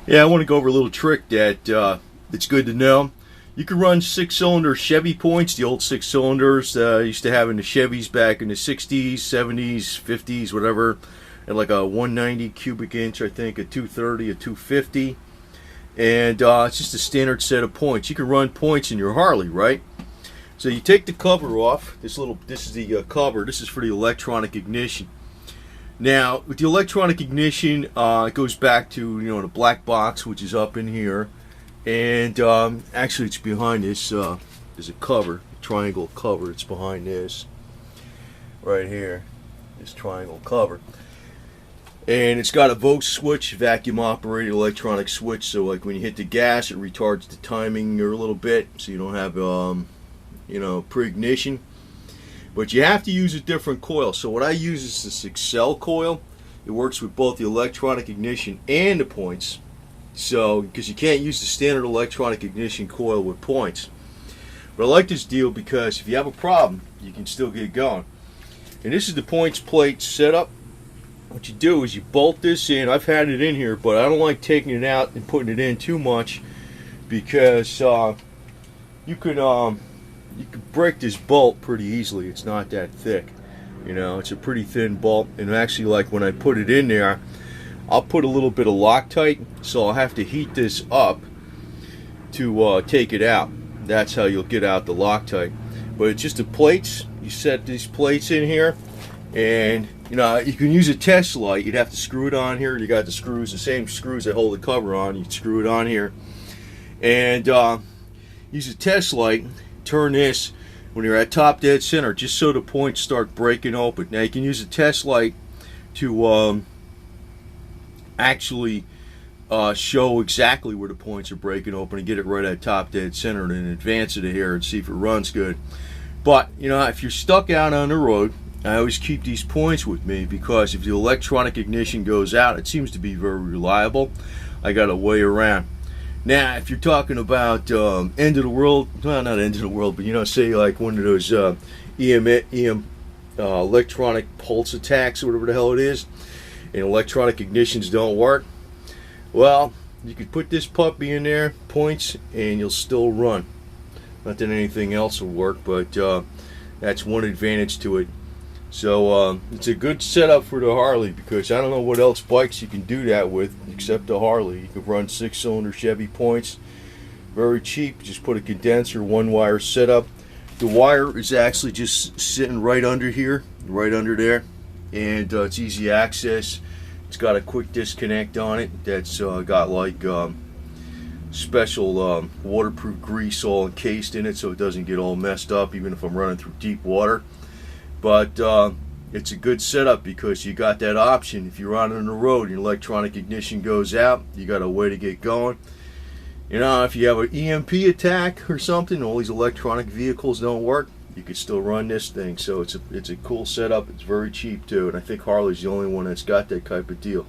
Yeah, I want to go over a little trick that it's good to know. You can run 6-cylinder Chevy points, the old 6 cylinders used to have in the Chevys back in the 60s, 70s, 50s, whatever, at like a 190 cubic inch, I think, a 230, a 250. And it's just a standard set of points. You can run points in your Harley, right? So you take the cover off. This is the cover. This is for the electronic ignition. Now, with the electronic ignition, it goes back to, the black box, which is up in here. And actually, it's behind this. There's a cover, a triangle cover. It's behind this, right here, this triangle cover. And it's got a Vogue switch, vacuum operated electronic switch. So, like when you hit the gas, it retards the timing a little bit, so you don't have, pre-ignition. But you have to use a different coil. So what I use is this Accel coil. It works with both the electronic ignition and the points. So, because you can't use the standard electronic ignition coil with points. But I like this deal because if you have a problem, you can still get going. And this is the points plate setup. What you do is you bolt this in. I've had it in here, but I don't like taking it out and putting it in too much because you could break this bolt pretty easily. It's not that thick, it's a pretty thin bolt. And actually, like when I put it in there, I'll put a little bit of Loctite, so I'll have to heat this up to take it out. That's how you'll get out the Loctite. But it's just the plates. You set these plates in here, and you can use a test light. You'd have to screw it on here. You got the screws, the same screws that hold the cover on. You screw it on here, and use a test light. Turn this when you're at top dead center, just so the points start breaking open. Now you can use a test light to actually show exactly where the points are breaking open and get it right at top dead center and then advance it here and see if it runs good. But if you're stuck out on the road, I always keep these points with me because if the electronic ignition goes out, it seems to be very reliable. I got a way around. Now, if you're talking about end of the world, well, not end of the world, but say like one of those EM electronic pulse attacks or whatever the hell it is, and electronic ignitions don't work, well, you could put this puppy in there, points, and you'll still run. Not that anything else will work, but that's one advantage to it. So it's a good setup for the Harley because I don't know what else bikes you can do that with except the Harley. You can run 6-cylinder Chevy points, very cheap. Just put a condenser, one wire setup. The wire is actually just sitting right under here, right under there, and it's easy access. It's got a quick disconnect on it that's got like special waterproof grease all encased in it so it doesn't get all messed up even if I'm running through deep water. But it's a good setup because you got that option. If you're out on the road and your electronic ignition goes out, you got a way to get going. If you have an EMP attack or something, all these electronic vehicles don't work, you could still run this thing. So it's a cool setup. It's very cheap too, and I think Harley's the only one that's got that type of deal.